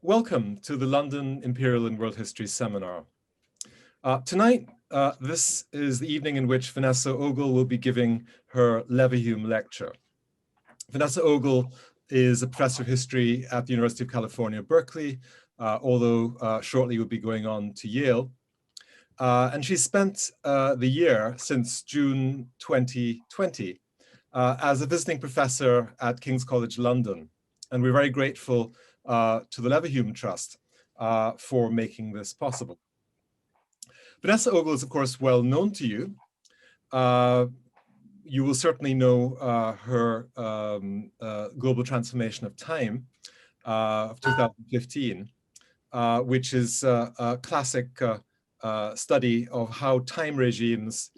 Welcome to the London Imperial and World History Seminar. Tonight, this is the evening in which Vanessa Ogle will be giving her Leverhulme Lecture. Vanessa Ogle is a professor of history at the University of California, Berkeley, although shortly will be going on to Yale. And she's spent the year since June 2020 as a visiting professor at King's College London. And we're very grateful to the Leverhulme Trust for making this possible. Vanessa Ogle is, of course, well known to you. You will certainly know her Global Transformation of Time of 2015, which is a classic study of how time regimes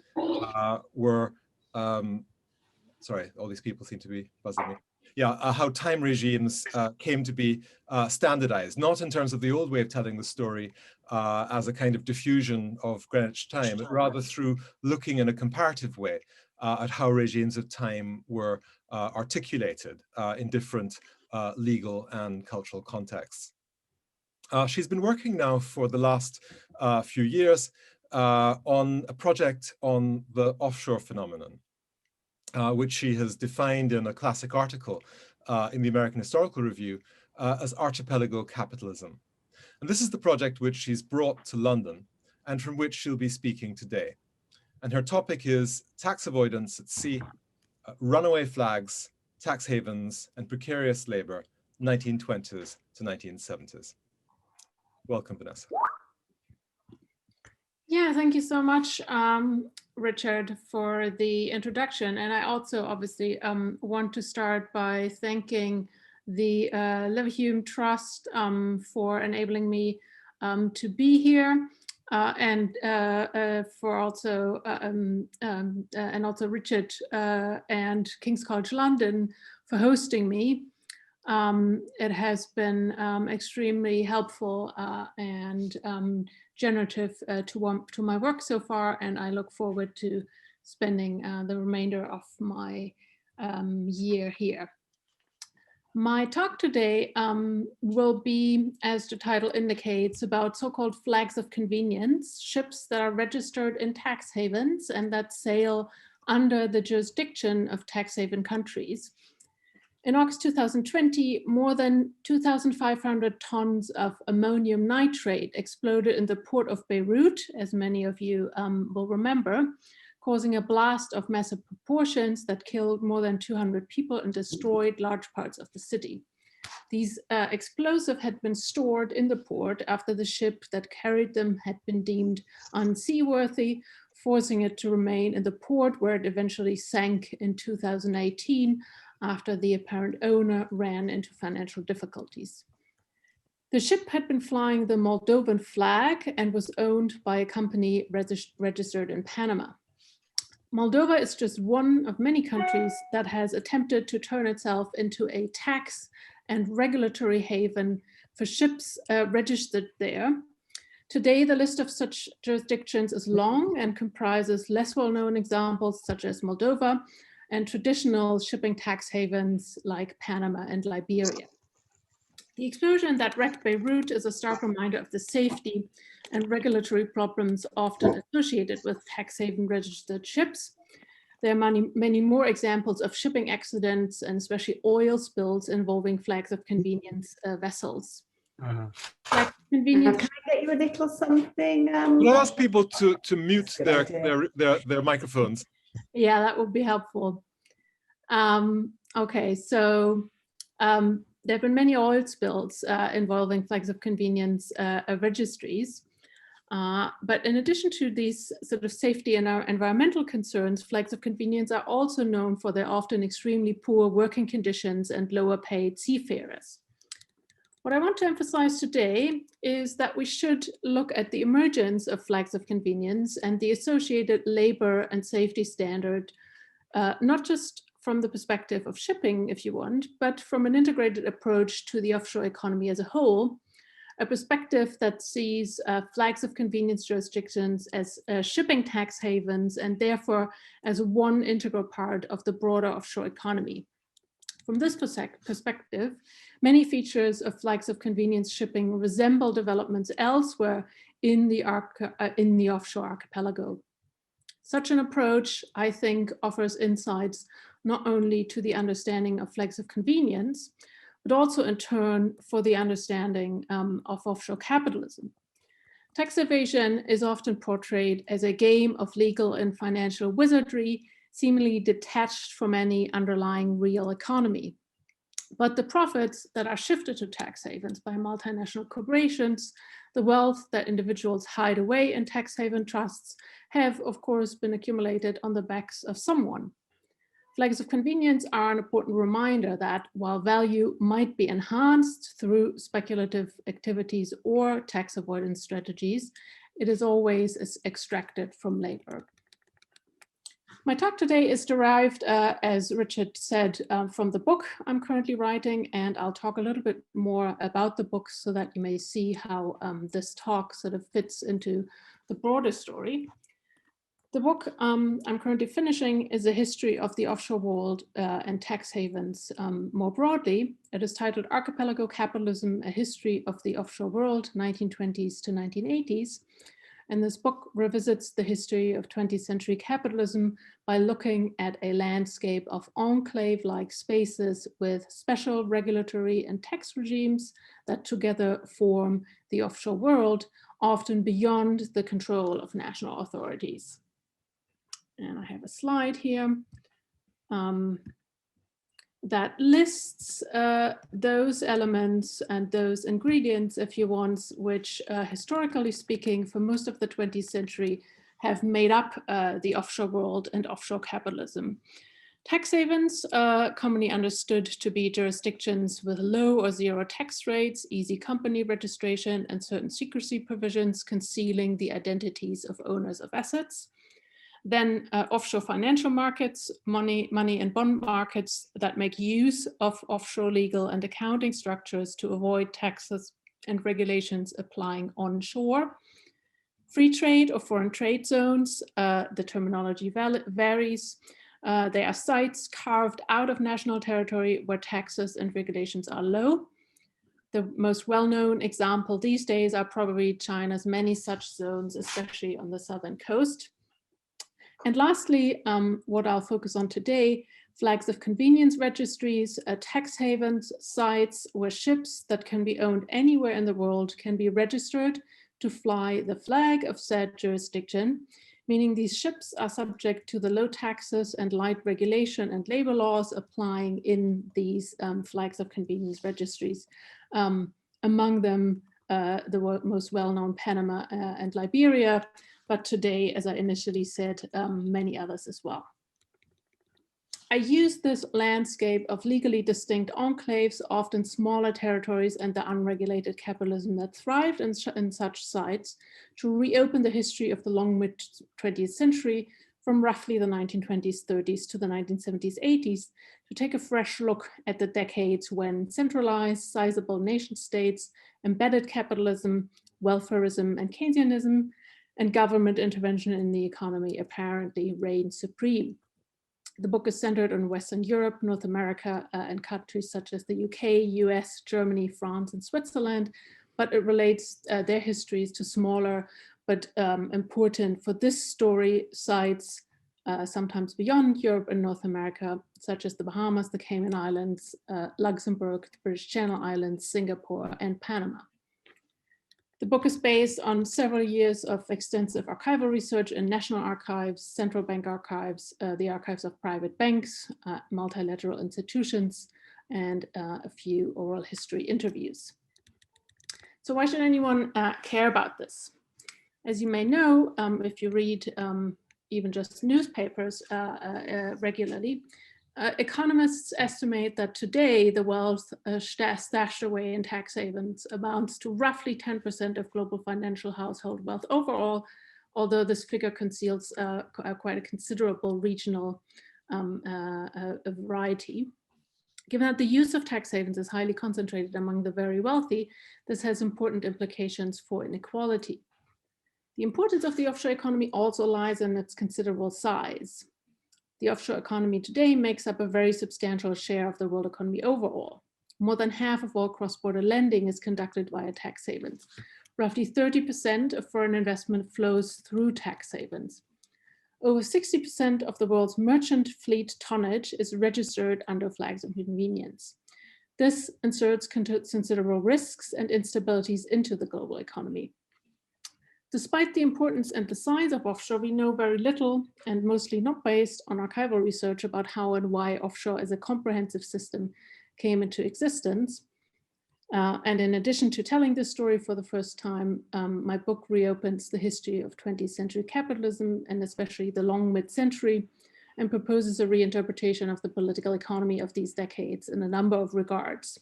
were, sorry, all these people seem to be buzzing me. Yeah, how time regimes came to be standardized, not in terms of the old way of telling the story as a kind of diffusion of Greenwich time, but rather through looking in a comparative way at how regimes of time were articulated in different legal and cultural contexts. She's been working now for the last few years on a project on the offshore phenomenon, which she has defined in a classic article in the American Historical Review as archipelago capitalism. And this is the project which she's brought to London and from which she'll be speaking today. And her topic is tax avoidance at sea, runaway flags, tax havens, and precarious labor, 1920s to 1970s. Welcome, Vanessa. Yeah, thank you so much, Richard, for the introduction. And I also obviously want to start by thanking the Leverhulme Trust for enabling me to be here, and also Richard and King's College London for hosting me. It has been extremely helpful and generative to my work so far, and I look forward to spending the remainder of my year here. My talk today will be, as the title indicates, about so-called flags of convenience, ships that are registered in tax havens and that sail under the jurisdiction of tax haven countries. In August 2020, more than 2,500 tons of ammonium nitrate exploded in the port of Beirut, as many of you will remember, causing a blast of massive proportions that killed more than 200 people and destroyed large parts of the city. These explosives had been stored in the port after the ship that carried them had been deemed unseaworthy, forcing it to remain in the port, where it eventually sank in 2018 after the apparent owner ran into financial difficulties. The ship had been flying the Moldovan flag and was owned by a company registered in Panama. Moldova is just one of many countries that has attempted to turn itself into a tax and regulatory haven for ships registered there. Today, the list of such jurisdictions is long and comprises less well-known examples such as Moldova and traditional shipping tax havens like Panama and Liberia. The explosion that wrecked Beirut is a stark reminder of the safety and regulatory problems often associated with tax haven registered ships. There are many more examples of shipping accidents and especially oil spills involving flags of convenience vessels. Flags of convenience. Can I get you a little something? Could I ask people to mute their microphones? Yeah, that would be helpful. Okay, so there have been many oil spills involving flags of convenience registries. But in addition to these sort of safety and environmental concerns, flags of convenience are also known for their often extremely poor working conditions and lower paid seafarers. What I want to emphasize today is that we should look at the emergence of flags of convenience and the associated labor and safety standard, not just from the perspective of shipping, if you want, but from an integrated approach to the offshore economy as a whole, a perspective that sees flags of convenience jurisdictions as shipping tax havens and therefore as one integral part of the broader offshore economy. From this perspective, many features of flags of convenience shipping resemble developments elsewhere in the offshore archipelago. Such an approach, I think, offers insights not only to the understanding of flags of convenience, but also in turn for the understanding of offshore capitalism. Tax evasion is often portrayed as a game of legal and financial wizardry, seemingly detached from any underlying real economy. But the profits that are shifted to tax havens by multinational corporations, the wealth that individuals hide away in tax haven trusts, have of course been accumulated on the backs of someone. Flags of convenience are an important reminder that while value might be enhanced through speculative activities or tax avoidance strategies, it is always extracted from labor. My talk today is derived, as Richard said, from the book I'm currently writing, and I'll talk a little bit more about the book so that you may see how this talk sort of fits into the broader story. The book I'm currently finishing is a history of the offshore world and tax havens more broadly. It is titled Archipelago Capitalism, A History of the Offshore World, 1920s to 1980s. And this book revisits the history of 20th century capitalism by looking at a landscape of enclave-like spaces with special regulatory and tax regimes that together form the offshore world, often beyond the control of national authorities. And I have a slide here that lists those elements and those ingredients, if you want, which historically speaking, for most of the 20th century, have made up the offshore world and offshore capitalism. Tax havens, commonly understood to be jurisdictions with low or zero tax rates, easy company registration, and certain secrecy provisions concealing the identities of owners of assets. Then offshore financial markets, money and bond markets that make use of offshore legal and accounting structures to avoid taxes and regulations applying onshore. Free trade or foreign trade zones, the terminology varies. They are sites carved out of national territory where taxes and regulations are low. The most well-known example these days are probably China's many such zones, especially on the southern coast. And lastly, what I'll focus on today, flags of convenience registries, tax havens, sites where ships that can be owned anywhere in the world can be registered to fly the flag of said jurisdiction, meaning these ships are subject to the low taxes and light regulation and labor laws applying in these flags of convenience registries. Among them, the most well-known Panama and Liberia, but today, as I initially said, many others as well. I use this landscape of legally distinct enclaves, often smaller territories, and the unregulated capitalism that thrived in such sites to reopen the history of the long mid-20th century from roughly the 1920s, 30s to the 1970s, 80s, to take a fresh look at the decades when centralized, sizable nation states, embedded capitalism, welfarism, and Keynesianism, and government intervention in the economy apparently reigned supreme. The book is centered on Western Europe, North America, and countries such as the UK, US, Germany, France, and Switzerland, but it relates their histories to smaller but important for this story sites, sometimes beyond Europe and North America, such as the Bahamas, the Cayman Islands, Luxembourg, the British Channel Islands, Singapore, and Panama. The book is based on several years of extensive archival research in national archives, central bank archives, the archives of private banks, multilateral institutions, and a few oral history interviews. So why should anyone care about this? As you may know, if you read even just newspapers regularly, economists estimate that today the wealth stashed away in tax havens amounts to roughly 10% of global financial household wealth overall, although this figure conceals quite a considerable regional variety. Given that the use of tax havens is highly concentrated among the very wealthy, this has important implications for inequality. The importance of the offshore economy also lies in its considerable size. the offshore economy today makes up a very substantial share of the world economy overall. More than half of all cross-border lending is conducted via tax havens. Roughly 30% of foreign investment flows through tax havens. Over 60% of the world's merchant fleet tonnage is registered under flags of convenience. This inserts considerable risks and instabilities into the global economy. Despite the importance and the size of offshore, we know very little, and mostly not based on archival research, about how and why offshore as a comprehensive system came into existence. And in addition to telling this story for the first time, my book reopens the history of 20th century capitalism, and especially the long mid-century, and proposes a reinterpretation of the political economy of these decades in a number of regards.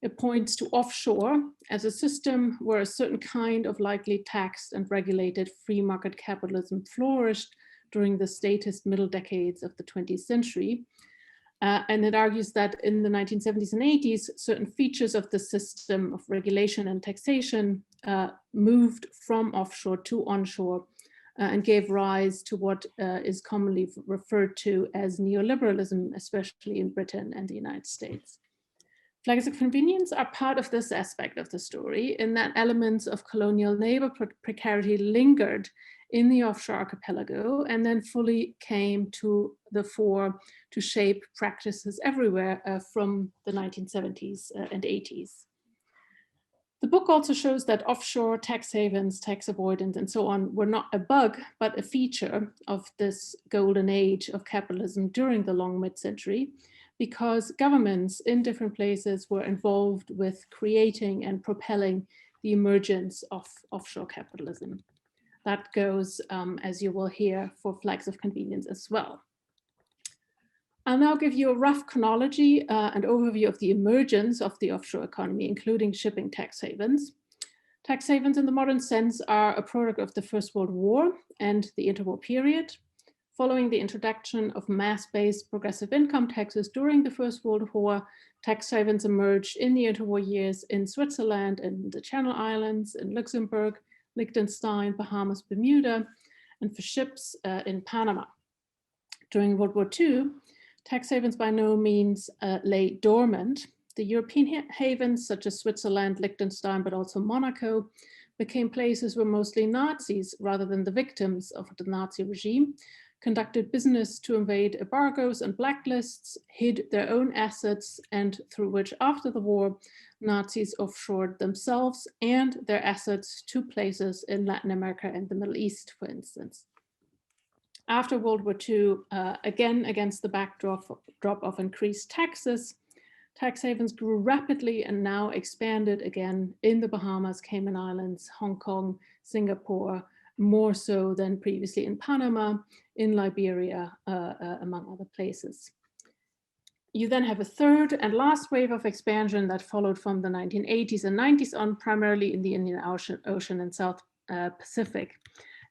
It points to offshore as a system where a certain kind of lightly taxed and regulated free market capitalism flourished during the statist middle decades of the 20th century. And it argues that in the 1970s and 80s, certain features of the system of regulation and taxation moved from offshore to onshore and gave rise to what is commonly referred to as neoliberalism, especially in Britain and the United States. Flags of convenience are part of this aspect of the story, in that elements of colonial neighbor precarity lingered in the offshore archipelago and then fully came to the fore to shape practices everywhere from the 1970s and 80s. The book also shows that offshore tax havens, tax avoidance, and so on were not a bug, but a feature of this golden age of capitalism during the long mid-century, because governments in different places were involved with creating and propelling the emergence of offshore capitalism. That goes, as you will hear, for flags of convenience as well. I'll now give you a rough chronology and overview of the emergence of the offshore economy, including shipping tax havens. Tax havens in the modern sense are a product of the First World War and the interwar period. Following the introduction of mass-based progressive income taxes during the First World War, tax havens emerged in the interwar years in Switzerland and the Channel Islands, in Luxembourg, Liechtenstein, Bahamas, Bermuda, and for ships in Panama. During World War II, tax havens by no means lay dormant. The European havens, such as Switzerland, Liechtenstein, but also Monaco, became places where mostly Nazis, rather than the victims of the Nazi regime, conducted business to evade embargoes and blacklists, hid their own assets, and through which, after the war, Nazis offshored themselves and their assets to places in Latin America and the Middle East, for instance. After World War II, again, against the backdrop of increased taxes, tax havens grew rapidly and now expanded again in the Bahamas, Cayman Islands, Hong Kong, Singapore, more so than previously in Panama, in Liberia, among other places. You then have a third and last wave of expansion that followed from the 1980s and 90s on, primarily in the Indian Ocean and South Pacific.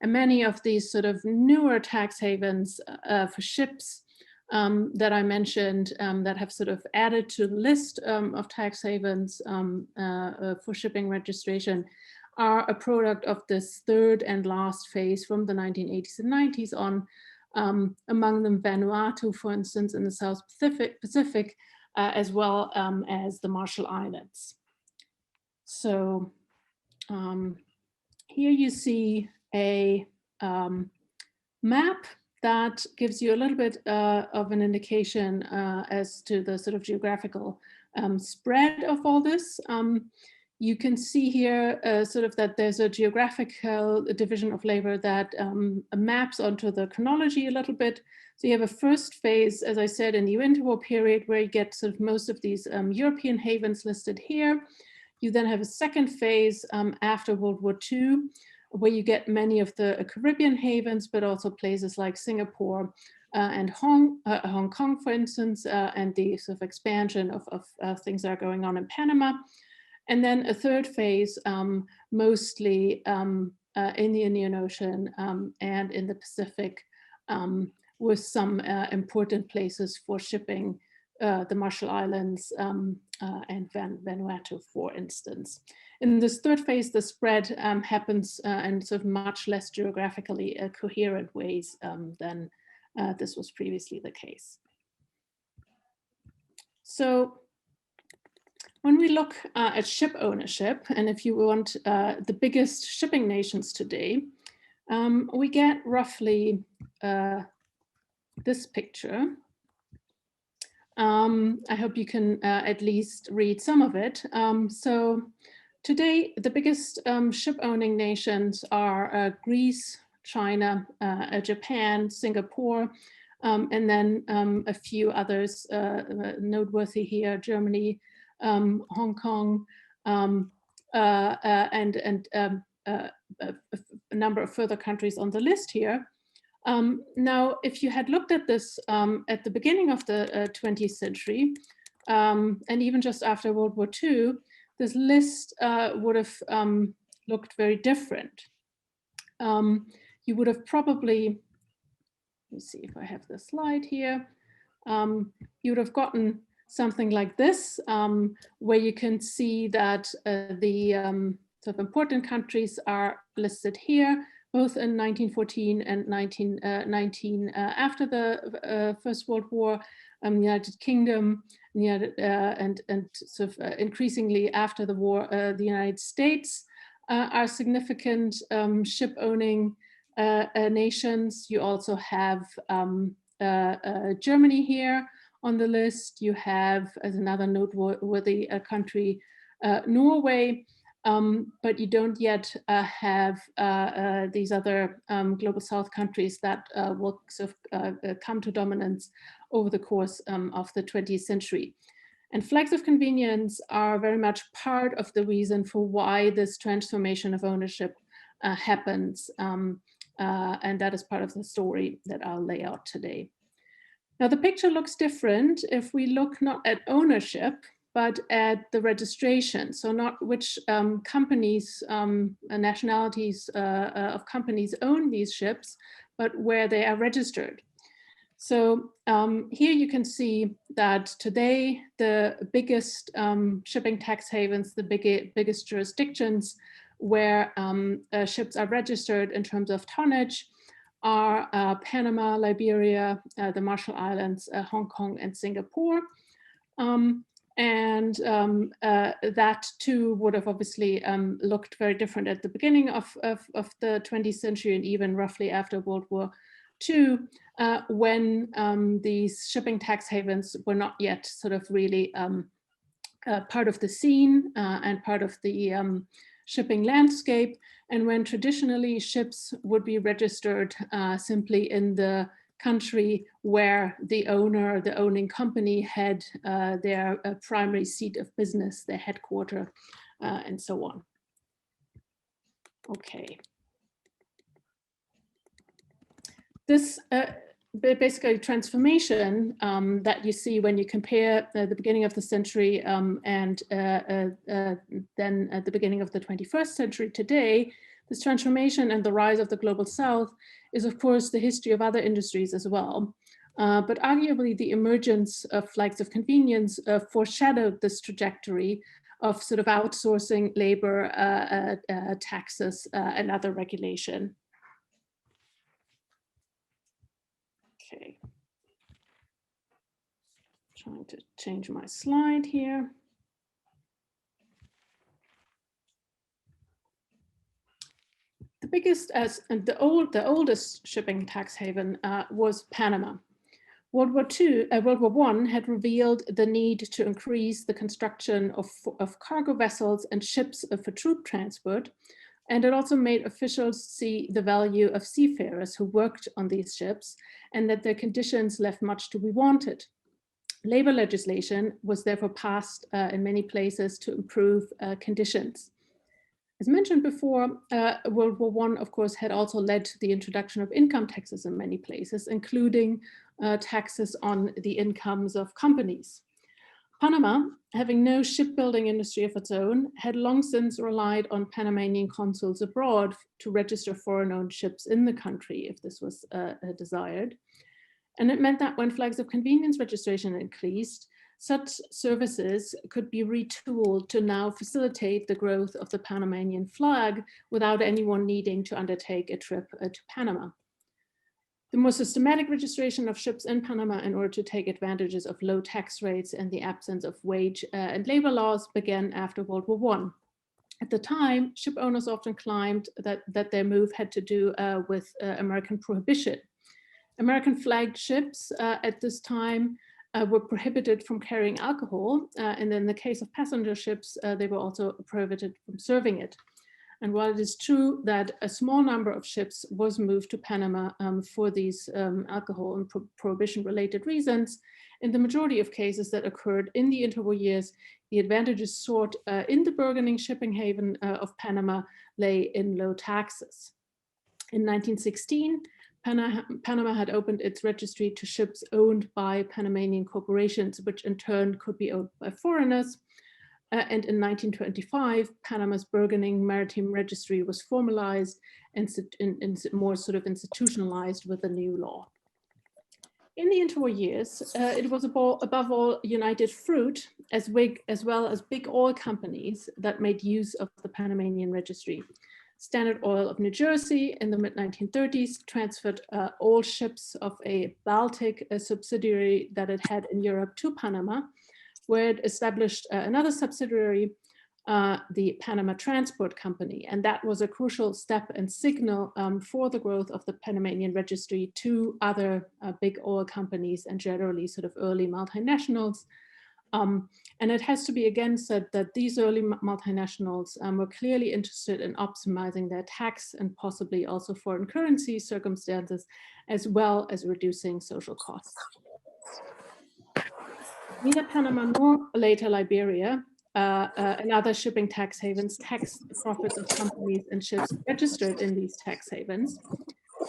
And many of these sort of newer tax havens for ships that I mentioned that have sort of added to the list of tax havens for shipping registration are a product of this third and last phase from the 1980s and 90s on, among them Vanuatu, for instance, in the South Pacific, as well as the Marshall Islands. So here you see a map that gives you a little bit of an indication as to the sort of geographical spread of all this. You can see here sort of that there's a geographical division of labor that maps onto the chronology a little bit. So you have a first phase, as I said, in the interwar period, where you get sort of most of these European havens listed here. You then have a second phase after World War II, where you get many of the Caribbean havens, but also places like Singapore and Hong Kong, for instance, and the sort of expansion of things that are going on in Panama. And then a third phase, mostly in the Indian Ocean and in the Pacific, with some important places for shipping, the Marshall Islands and Vanuatu, for instance. In this third phase, the spread happens in sort of much less geographically coherent ways than this was previously the case. So when we look at ship ownership, and if you want the biggest shipping nations today, we get roughly this picture. I hope you can at least read some of it. So today, the biggest ship-owning nations are Greece, China, Japan, Singapore, and then a few others noteworthy here: Germany, Hong Kong, and a number of further countries on the list here. Now, if you had looked at this at the beginning of the 20th century, and even just after World War II, this list would have looked very different. You would have probably, let me see if I have the slide here, you would have gotten something like this, where you can see that the sort of important countries are listed here, both in 1914 and 1919 after the First World War, United Kingdom, and sort of increasingly after the war, the United States are significant ship-owning nations. You also have Germany here on the list. You have, as another noteworthy country, Norway. But you don't yet have these other global south countries that will sort of come to dominance over the course of the 20th century. And flags of convenience are very much part of the reason for why this transformation of ownership happens. And that is part of the story that I'll lay out today. Now, the picture looks different if we look not at ownership, but at the registration. So not which companies, nationalities of companies own these ships, but where they are registered. So here you can see that today the biggest shipping tax havens, the biggest jurisdictions where ships are registered in terms of tonnage are Panama, Liberia, the Marshall Islands, Hong Kong, and Singapore. And that too would have obviously looked very different at the beginning of the 20th century and even roughly after World War II, when these shipping tax havens were not yet sort of really part of the scene and part of the shipping landscape, and when traditionally ships would be registered simply in the country where the owner, the owning company had their primary seat of business, their headquarter, and so on. Okay. This basically transformation that you see when you compare the beginning of the century and then at the beginning of the 21st century today, this transformation and the rise of the global south is of course the history of other industries as well. But arguably the emergence of flags of convenience foreshadowed this trajectory of sort of outsourcing labor, taxes, and other regulation. Okay, trying to change my slide here. The biggest, the oldest shipping tax haven was Panama. World War I had revealed the need to increase the construction of cargo vessels and ships for troop transport. And it also made officials see the value of seafarers who worked on these ships and that their conditions left much to be wanted. Labor legislation was therefore passed in many places to improve conditions. As mentioned before, World War I, of course, had also led to the introduction of income taxes in many places, including taxes on the incomes of companies. Panama, having no shipbuilding industry of its own, had long since relied on Panamanian consuls abroad to register foreign-owned ships in the country if this was desired. And it meant that when flags of convenience registration increased, such services could be retooled to now facilitate the growth of the Panamanian flag without anyone needing to undertake a trip to Panama. The more systematic registration of ships in Panama in order to take advantages of low tax rates and the absence of wage and labor laws began after World War I. At the time, ship owners often claimed that their move had to do with American prohibition. American flagged ships at this time were prohibited from carrying alcohol, and in the case of passenger ships, they were also prohibited from serving it. And while it is true that a small number of ships was moved to Panama for these alcohol and prohibition-related reasons, in the majority of cases that occurred in the interwar years, the advantages sought in the burgeoning shipping haven of Panama lay in low taxes. In 1916, Panama had opened its registry to ships owned by Panamanian corporations, which in turn could be owned by foreigners. And in 1925, Panama's burgeoning maritime registry was formalized and more sort of institutionalized with the new law. In the interwar years, it was above all United Fruit as well as big oil companies that made use of the Panamanian registry. Standard Oil of New Jersey in the mid-1930s transferred all ships of a Baltic subsidiary that it had in Europe to Panama, where it established another subsidiary, the Panama Transport Company. And that was a crucial step and signal for the growth of the Panamanian registry to other big oil companies and generally sort of early multinationals. And it has to be again said that these early multinationals were clearly interested in optimizing their tax and possibly also foreign currency circumstances, as well as reducing social costs. Neither Panama nor later Liberia and other shipping tax havens taxed the profits of companies and ships registered in these tax havens.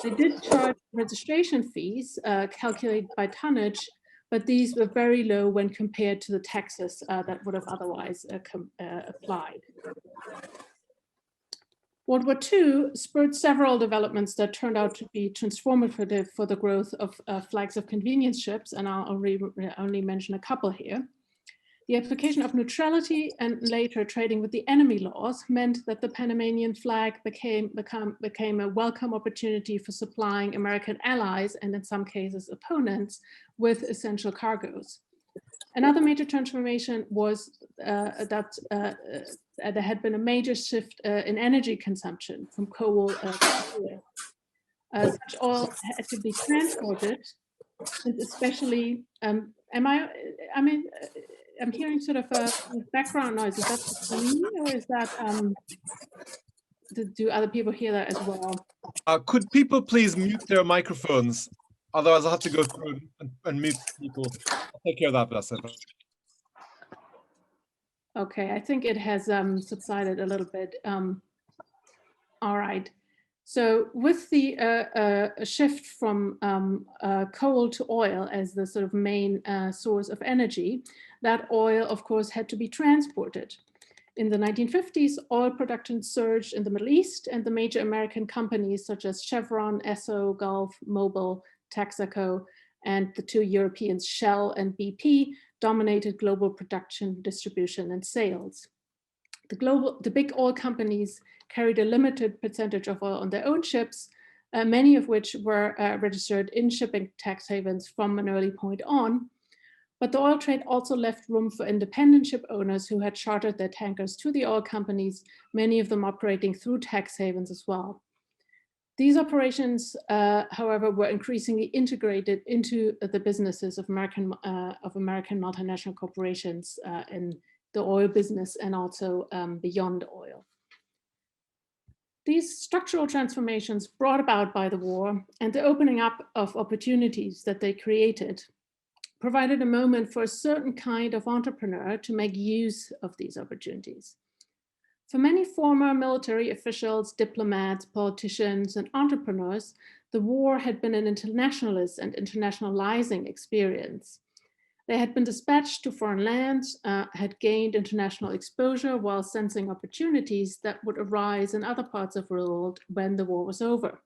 They did charge registration fees calculated by tonnage, but these were very low when compared to the taxes that would have otherwise applied. World War II spurred several developments that turned out to be transformative for the growth of flags of convenience ships, and I'll only mention a couple here. The application of neutrality and later trading with the enemy laws meant that the Panamanian flag became a welcome opportunity for supplying American allies and in some cases opponents with essential cargoes. Another major transformation was that there had been a major shift in energy consumption from coal to oil. Such oil had to be transported, and especially, I'm hearing sort of a background noise. Is that just me, or is that, do other people hear that as well? Could people please mute their microphones? Otherwise, I'll have to go through and mute people. I'll take care of that, Vanessa. Okay, I think it has subsided a little bit. All right. So with the shift from coal to oil as the sort of main source of energy, that oil, of course, had to be transported. In the 1950s, oil production surged in the Middle East, and the major American companies such as Chevron, Esso, Gulf, Mobil, Texaco, and the two Europeans, Shell and BP, dominated global production, distribution, and sales. The big oil companies carried a limited percentage of oil on their own ships, many of which were registered in shipping tax havens from an early point on. But the oil trade also left room for independent ship owners who had chartered their tankers to the oil companies, many of them operating through tax havens as well. These operations, however, were increasingly integrated into the businesses of American multinational corporations in the oil business and also beyond oil. These structural transformations brought about by the war and the opening up of opportunities that they created provided a moment for a certain kind of entrepreneur to make use of these opportunities. For many former military officials, diplomats, politicians, and entrepreneurs, the war had been an internationalist and internationalizing experience. They had been dispatched to foreign lands, had gained international exposure while sensing opportunities that would arise in other parts of the world when the war was over.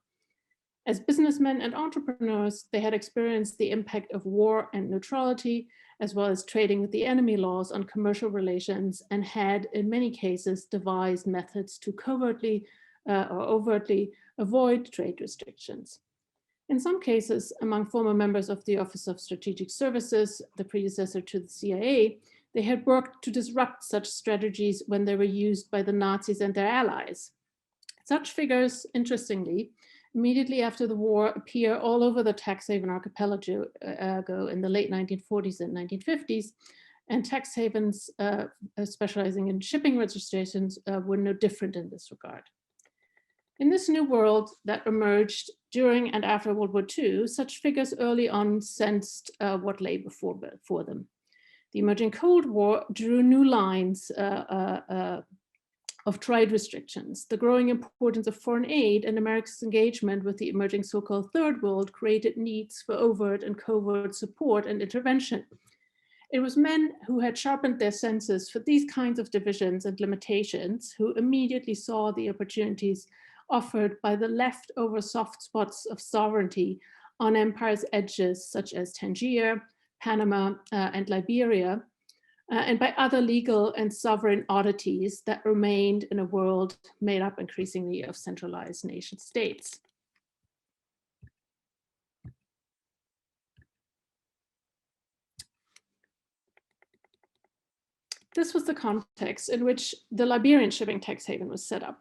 As businessmen and entrepreneurs, they had experienced the impact of war and neutrality, as well as trading with the enemy laws on commercial relations, and had, in many cases, devised methods to covertly or overtly avoid trade restrictions. In some cases, among former members of the Office of Strategic Services, the predecessor to the CIA, they had worked to disrupt such strategies when they were used by the Nazis and their allies. Such figures, interestingly, immediately after the war appear all over the tax haven archipelago in the late 1940s and 1950s, and tax havens specializing in shipping registrations were no different in this regard. In this new world that emerged during and after World War II, such figures early on sensed what lay before them. The emerging Cold War drew new lines of trade restrictions. The growing importance of foreign aid and America's engagement with the emerging so-called Third World created needs for overt and covert support and intervention. It was men who had sharpened their senses for these kinds of divisions and limitations who immediately saw the opportunities offered by the leftover soft spots of sovereignty on empire's edges, such as Tangier, Panama, and Liberia, and by other legal and sovereign oddities that remained in a world made up increasingly of centralized nation states. This was the context in which the Liberian shipping tax haven was set up.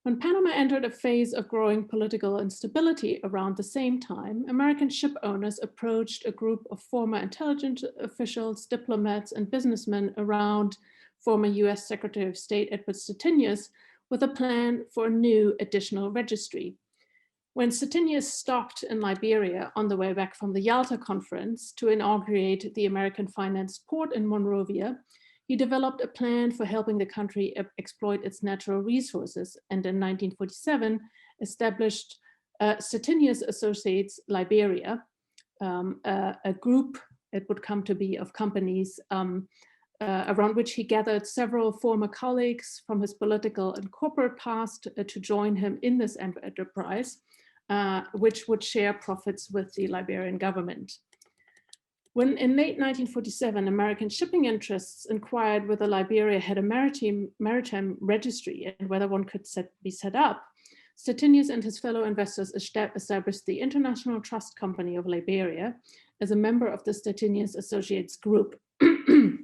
When Panama entered a phase of growing political instability around the same time, American ship owners approached a group of former intelligence officials, diplomats, and businessmen around former US Secretary of State Edward Cetinius with a plan for a new additional registry. When Cetinius stopped in Liberia on the way back from the Yalta Conference to inaugurate the American-financed port in Monrovia, he developed a plan for helping the country exploit its natural resources, and in 1947 established Cetinius Associates Liberia, a group, it would come to be, of companies around which he gathered several former colleagues from his political and corporate past to join him in this enterprise, which would share profits with the Liberian government. When in late 1947, American shipping interests inquired whether Liberia had a maritime registry and whether one could be set up, Cetinius and his fellow investors established the International Trust Company of Liberia as a member of the Cetinius Associates Group. A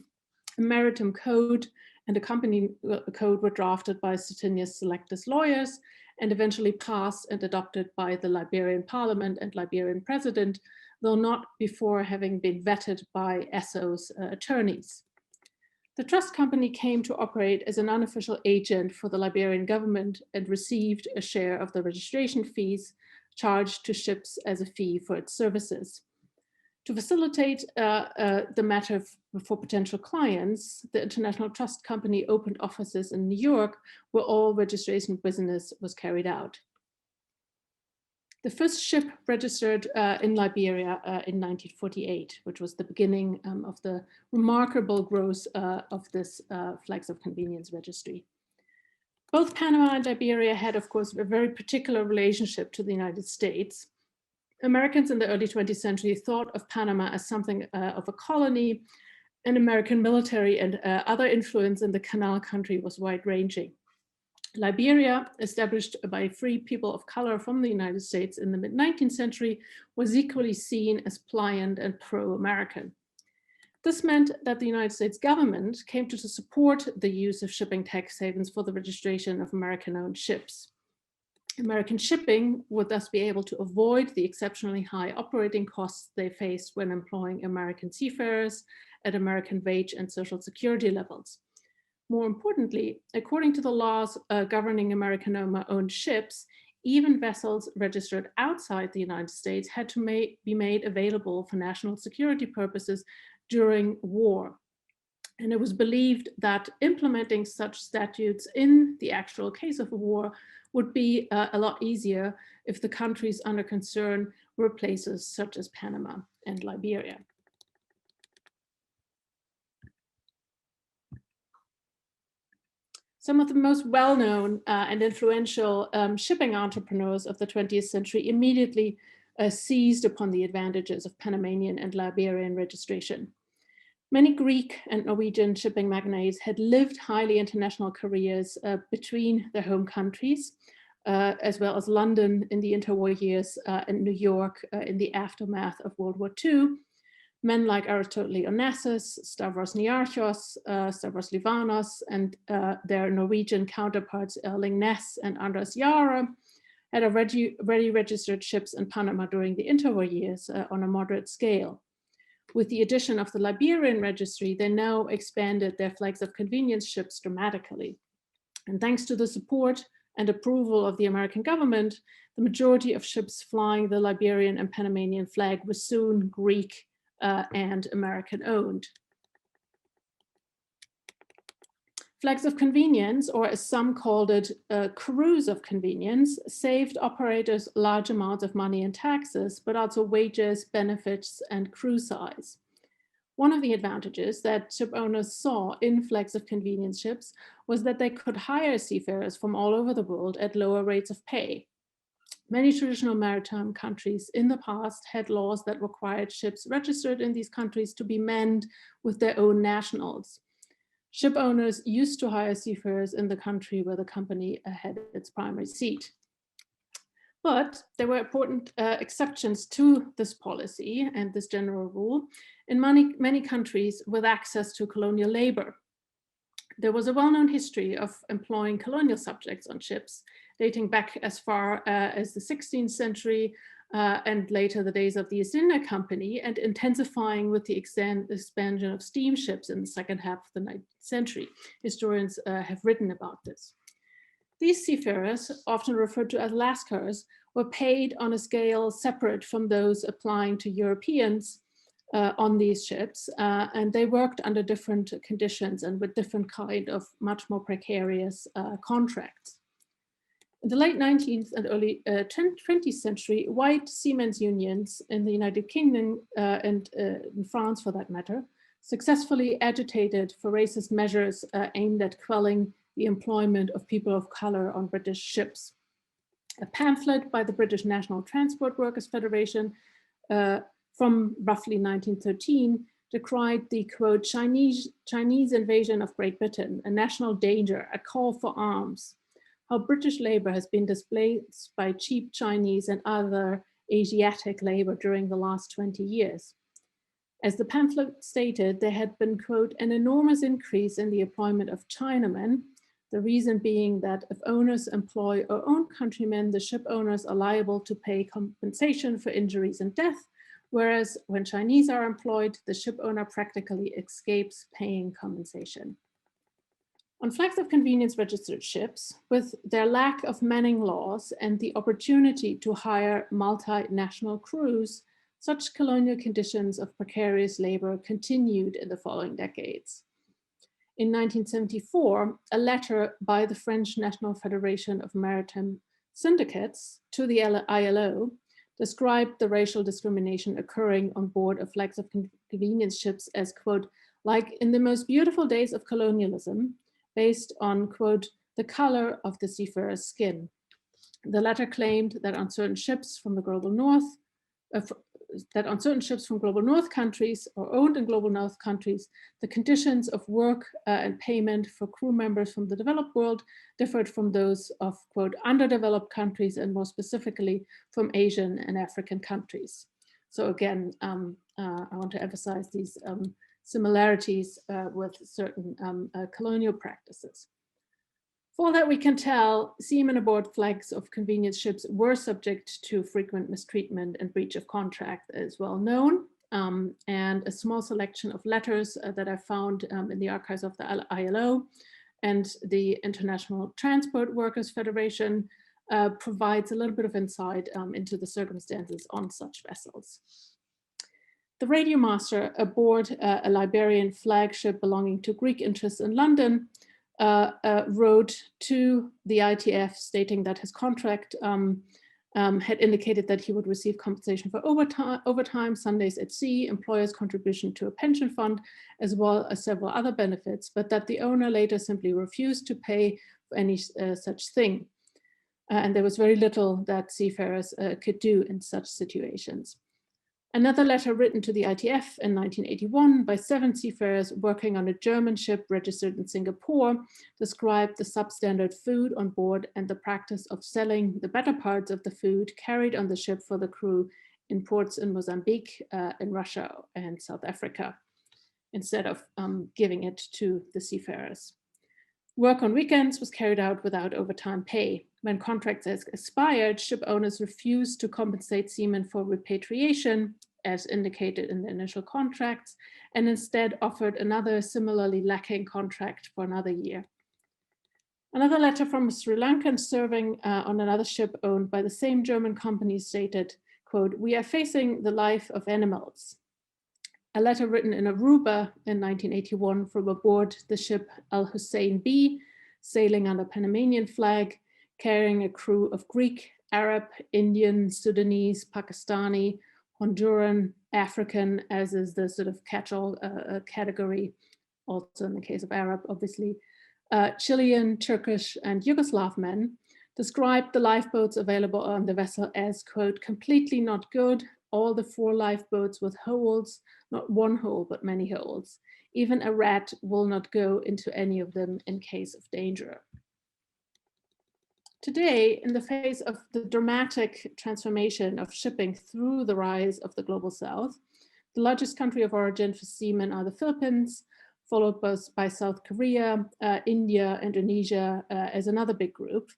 maritime code and a company code were drafted by Cetinius Selectus lawyers and eventually passed and adopted by the Liberian Parliament and Liberian President, though not before having been vetted by ESSO's attorneys. The trust company came to operate as an unofficial agent for the Liberian government and received a share of the registration fees charged to ships as a fee for its services. To facilitate the matter for potential clients, the International Trust Company opened offices in New York, where all registration business was carried out. The first ship registered in Liberia in 1948, which was the beginning of the remarkable growth of this flags of convenience registry. Both Panama and Liberia had, of course, a very particular relationship to the United States. Americans in the early 20th century thought of Panama as something of a colony, and American military and other influence in the canal country was wide-ranging. Liberia, established by free people of color from the United States in the mid-19th century, was equally seen as pliant and pro-American. This meant that the United States government came to support the use of shipping tax havens for the registration of American-owned ships. American shipping would thus be able to avoid the exceptionally high operating costs they faced when employing American seafarers at American wage and social security levels. More importantly, according to the laws governing American-owned ships, even vessels registered outside the United States had to be made available for national security purposes during war. And it was believed that implementing such statutes in the actual case of a war would be a lot easier if the countries under concern were places such as Panama and Liberia. Some of the most well-known and influential shipping entrepreneurs of the 20th century immediately seized upon the advantages of Panamanian and Liberian registration. Many Greek and Norwegian shipping magnates had lived highly international careers between their home countries, as well as London in the interwar years and New York in the aftermath of World War II. Men like Aristotle Onassis, Stavros Niarchos, Stavros Livanos, and their Norwegian counterparts Erling Næss and Anders Jahre had already registered ships in Panama during the interwar years on a moderate scale. With the addition of the Liberian registry, they now expanded their flags of convenience ships dramatically. And thanks to the support and approval of the American government, the majority of ships flying the Liberian and Panamanian flag was soon Greek and American owned. Flags of convenience, or as some called it, cruise of convenience, saved operators large amounts of money in taxes, but also wages, benefits, and crew size. One of the advantages that ship owners saw in flags of convenience ships was that they could hire seafarers from all over the world at lower rates of pay. Many traditional maritime countries in the past had laws that required ships registered in these countries to be manned with their own nationals. Ship owners used to hire seafarers in the country where the company had its primary seat. But there were important exceptions to this policy and this general rule in many countries with access to colonial labor. There was a well-known history of employing colonial subjects on ships, dating back as far as the 16th century and later the days of the East India Company, and intensifying with the expansion of steamships in the second half of the 19th century. Historians have written about this. These seafarers, often referred to as lascars, were paid on a scale separate from those applying to Europeans on these ships, and they worked under different conditions and with different kind of much more precarious contracts. In the late 19th and early 20th century, white seamen's unions in the United Kingdom and in France, for that matter, successfully agitated for racist measures aimed at quelling the employment of people of color on British ships. A pamphlet by the British National Transport Workers Federation from roughly 1913 decried the, quote, Chinese invasion of Great Britain, a national danger, a call for arms. How British labor has been displaced by cheap Chinese and other Asiatic labor during the last 20 years. As the pamphlet stated, there had been, quote, an enormous increase in the employment of Chinamen, the reason being that if owners employ our own countrymen, the ship owners are liable to pay compensation for injuries and death, whereas when Chinese are employed, the ship owner practically escapes paying compensation. On flags of convenience registered ships, with their lack of manning laws and the opportunity to hire multinational crews, such colonial conditions of precarious labor continued in the following decades. In 1974, a letter by the French National Federation of Maritime Syndicates to the ILO described the racial discrimination occurring on board of flags of convenience ships as, quote, like in the most beautiful days of colonialism, based on, quote, the color of the seafarer's skin. The letter claimed that on certain ships from the global north, countries or owned in global north countries, the conditions of work and payment for crew members from the developed world differed from those of, quote, underdeveloped countries, and more specifically from Asian and African countries. So again, I want to emphasize these similarities with certain colonial practices. For all that we can tell, seamen aboard flags of convenience ships were subject to frequent mistreatment and breach of contract, as well known. And a small selection of letters that I found in the archives of the ILO and the International Transport Workers Federation provides a little bit of insight into the circumstances on such vessels. The radio master aboard a Liberian flagship belonging to Greek interests in London wrote to the ITF stating that his contract had indicated that he would receive compensation for overtime, Sundays at sea, employer's contribution to a pension fund, as well as several other benefits, but that the owner later simply refused to pay for any such thing. And there was very little that seafarers could do in such situations. Another letter written to the ITF in 1981 by 7 seafarers working on a German ship registered in Singapore described the substandard food on board and the practice of selling the better parts of the food carried on the ship for the crew in ports in Mozambique, in Russia and South Africa, instead of giving it to the seafarers. Work on weekends was carried out without overtime pay. When contracts expired, ship owners refused to compensate seamen for repatriation, as indicated in the initial contracts, and instead offered another similarly lacking contract for another year. Another letter from a Sri Lankan serving on another ship owned by the same German company stated, quote, "We are facing the life of animals." A letter written in Aruba in 1981 from aboard the ship Al Hussein B, sailing under Panamanian flag, carrying a crew of Greek, Arab, Indian, Sudanese, Pakistani, Honduran, African, as is the sort of catch-all category, also in the case of Arab, obviously, Chilean, Turkish, and Yugoslav men, described the lifeboats available on the vessel as, quote, "completely not good, all the 4 lifeboats with holes, not one hole, but many holes. Even a rat will not go into any of them in case of danger." Today, in the face of the dramatic transformation of shipping through the rise of the global south, the largest country of origin for seamen are the Philippines, followed by South Korea, India, Indonesia as another big group.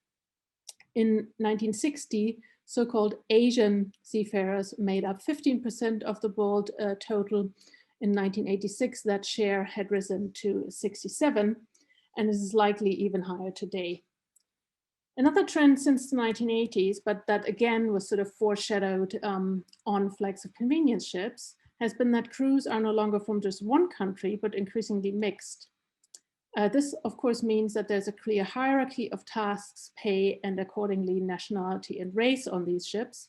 In 1960, so-called Asian seafarers made up 15% of the world total. In 1986, that share had risen to 67, and is likely even higher today. Another trend since the 1980s, but that again was sort of foreshadowed on flags of convenience ships, has been that crews are no longer from just one country, but increasingly mixed. This, of course, means that there's a clear hierarchy of tasks, pay, and accordingly nationality and race on these ships.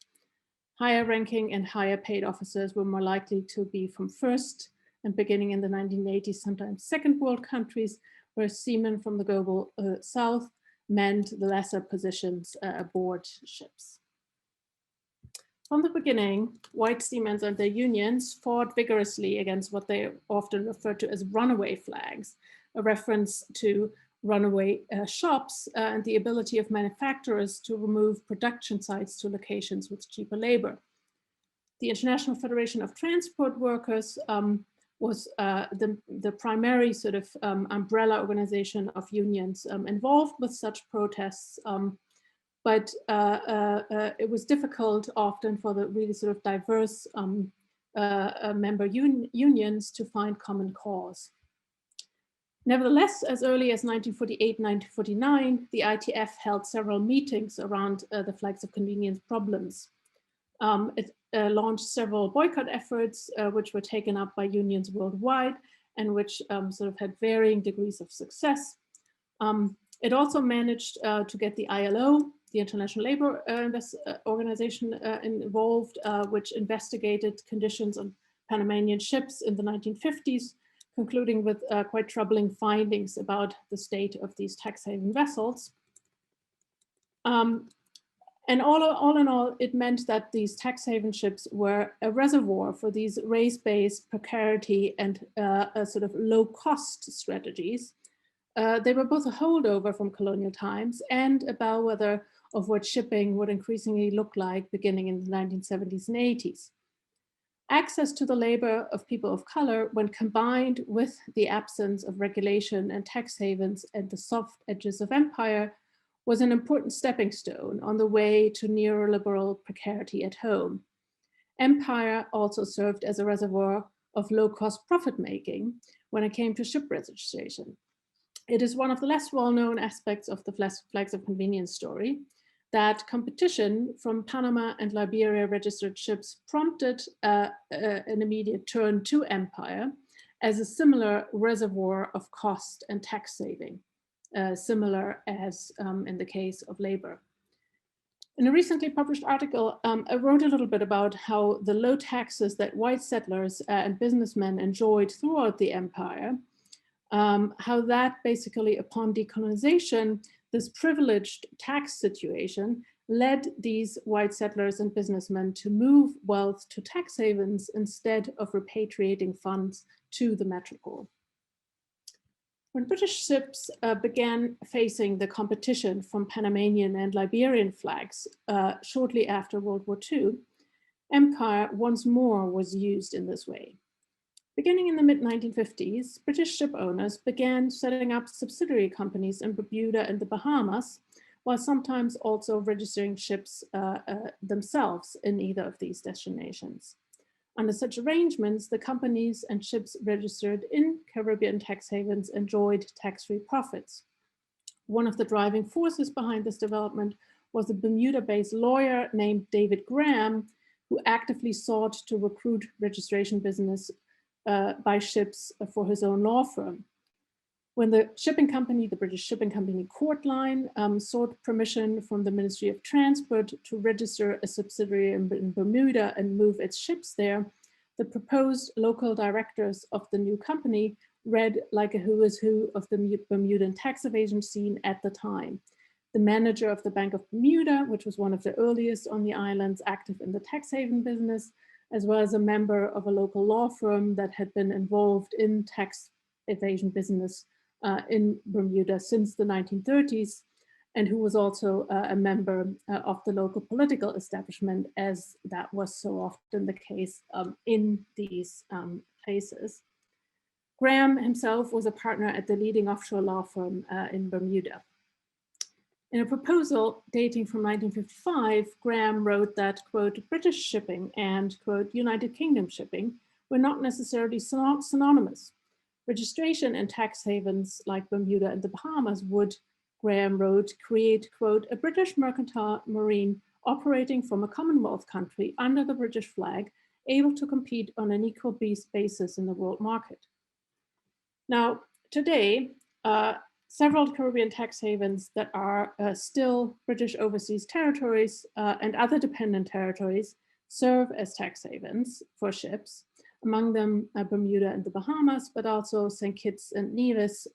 Higher ranking and higher paid officers were more likely to be from first and beginning in the 1980s, sometimes second world countries, whereas seamen from the global south manned the lesser positions aboard ships. From the beginning, white seamen and their unions fought vigorously against what they often referred to as runaway flags, a reference to runaway shops and the ability of manufacturers to remove production sites to locations with cheaper labor. The International Federation of Transport Workers was the primary sort of umbrella organization of unions involved with such protests, but it was difficult often for the really sort of diverse member unions to find common cause. Nevertheless, as early as 1948, 1949, the ITF held several meetings around the flags of convenience problems. It launched several boycott efforts, which were taken up by unions worldwide and which sort of had varying degrees of success. It also managed to get the ILO, the International Labour Organization, involved, which investigated conditions on Panamanian ships in the 1950s, concluding with quite troubling findings about the state of these tax haven vessels. And all in all, it meant that these tax haven ships were a reservoir for these race-based precarity and sort of low-cost strategies. They were both a holdover from colonial times and a bellwether of what shipping would increasingly look like beginning in the 1970s and 80s. Access to the labor of people of color, when combined with the absence of regulation and tax havens and the soft edges of empire, was an important stepping stone on the way to neoliberal precarity at home. Empire also served as a reservoir of low-cost profit-making when it came to ship registration. It is one of the less well-known aspects of the flags of convenience story that competition from Panama and Liberia registered ships prompted an immediate turn to empire as a similar reservoir of cost and tax saving, similar as in the case of labor. In a recently published article, I wrote a little bit about how the low taxes that white settlers and businessmen enjoyed throughout the empire, how that basically upon decolonization, this privileged tax situation led these white settlers and businessmen to move wealth to tax havens instead of repatriating funds to the metropole. When British ships began facing the competition from Panamanian and Liberian flags shortly after World War II, empire once more was used in this way. Beginning in the mid-1950s, British ship owners began setting up subsidiary companies in Bermuda and the Bahamas, while sometimes also registering ships themselves in either of these destinations. Under such arrangements, the companies and ships registered in Caribbean tax havens enjoyed tax-free profits. One of the driving forces behind this development was a Bermuda-based lawyer named David Graham, who actively sought to recruit registration business by ships for his own law firm. When the shipping company, the British shipping company Court Line, sought permission from the Ministry of Transport to register a subsidiary in Bermuda and move its ships there, the proposed local directors of the new company read like a who is who of the Bermudan tax evasion scene at the time. The manager of the Bank of Bermuda, which was one of the earliest on the islands active in the tax haven business, as well as a member of a local law firm that had been involved in tax evasion business in Bermuda since the 1930s, and who was also a member of the local political establishment, as that was so often the case in these places. Graham himself was a partner at the leading offshore law firm in Bermuda. In a proposal dating from 1955, Graham wrote that, quote, British shipping and, quote, United Kingdom shipping were not necessarily synonymous. Registration in tax havens like Bermuda and the Bahamas would, Graham wrote, create, quote, a British mercantile marine operating from a Commonwealth country under the British flag, able to compete on an equal basis in the world market. Now, today, several Caribbean tax havens that are still British overseas territories and other dependent territories serve as tax havens for ships, among them Bermuda and the Bahamas, but also St. Kitts and Nevis,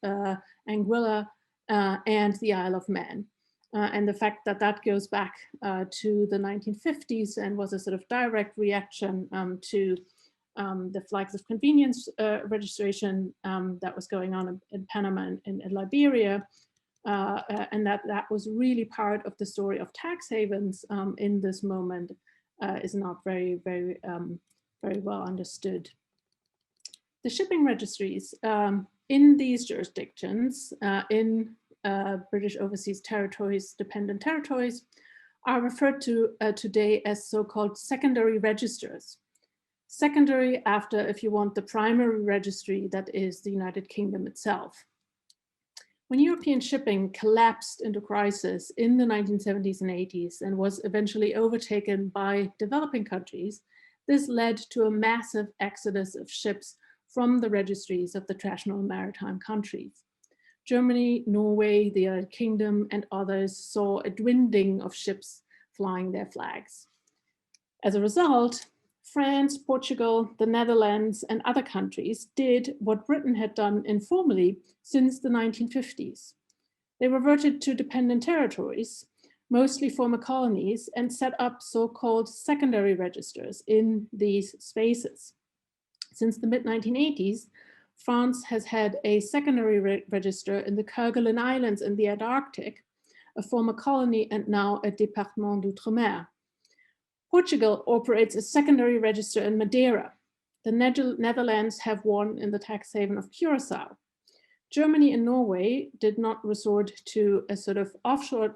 Anguilla, and the Isle of Man. And the fact that that goes back to the 1950s and was a sort of direct reaction to the flags of convenience registration that was going on in Panama and in Liberia, and that was really part of the story of tax havens in this moment is not very well understood. The shipping registries in these jurisdictions, in British overseas territories, dependent territories, are referred to today as so-called secondary registers. Secondary after, if you want, the primary registry that is the United Kingdom itself. When European shipping collapsed into crisis in the 1970s and 80s and was eventually overtaken by developing countries, this led to a massive exodus of ships from the registries of the traditional maritime countries. Germany, Norway, the United Kingdom, and others saw a dwindling of ships flying their flags. As a result, France, Portugal, the Netherlands, and other countries did what Britain had done informally since the 1950s. They reverted to dependent territories, mostly former colonies, and set up so-called secondary registers in these spaces. Since the mid-1980s, France has had a secondary register in the Kerguelen Islands in the Antarctic, a former colony and now a département d'outre-mer. Portugal operates a secondary register in Madeira. The Netherlands have one in the tax haven of Curacao. Germany and Norway did not resort to a sort of offshore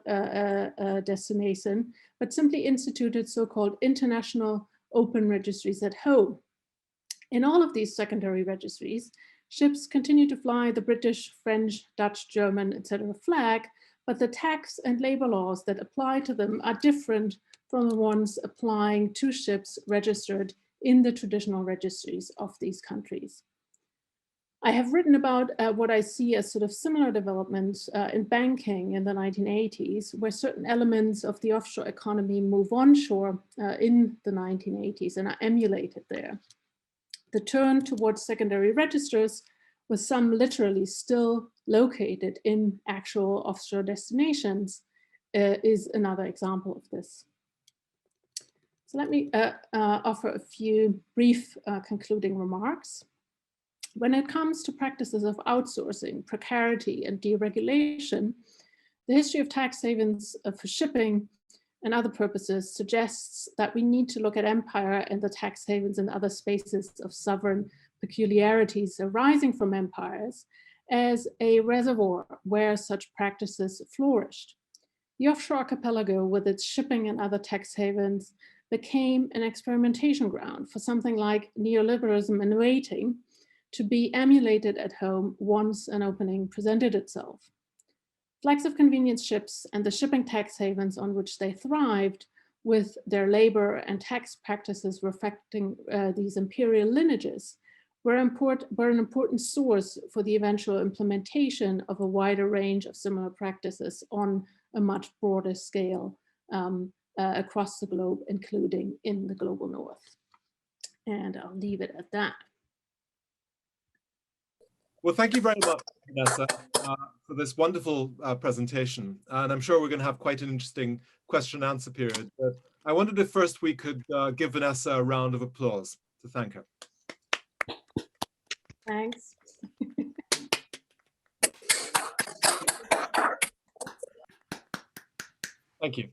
destination, but simply instituted so-called international open registries at home. In all of these secondary registries, ships continue to fly the British, French, Dutch, German, etc. flag, but the tax and labor laws that apply to them are different from the ones applying to ships registered in the traditional registries of these countries. I have written about what I see as sort of similar developments in banking in the 1980s, where certain elements of the offshore economy move onshore in the 1980s and are emulated there. The turn towards secondary registers, with some literally still located in actual offshore destinations, is another example of this. So let me offer a few brief concluding remarks. When it comes to practices of outsourcing, precarity, and deregulation, the history of tax havens for shipping and other purposes suggests that we need to look at empire and the tax havens and other spaces of sovereign peculiarities arising from empires as a reservoir where such practices flourished. The offshore archipelago, with its shipping and other tax havens, became an experimentation ground for something like neoliberalism in waiting, to be emulated at home once an opening presented itself. Flags of convenience ships and the shipping tax havens on which they thrived, with their labor and tax practices reflecting these imperial lineages, were an important source for the eventual implementation of a wider range of similar practices on a much broader scale across the globe, including in the global north. And I'll leave it at that. Well, thank you very much, Vanessa, for this wonderful presentation. And I'm sure we're going to have quite an interesting question and answer period. But I wondered if first we could give Vanessa a round of applause to thank her. Thanks. Thank you.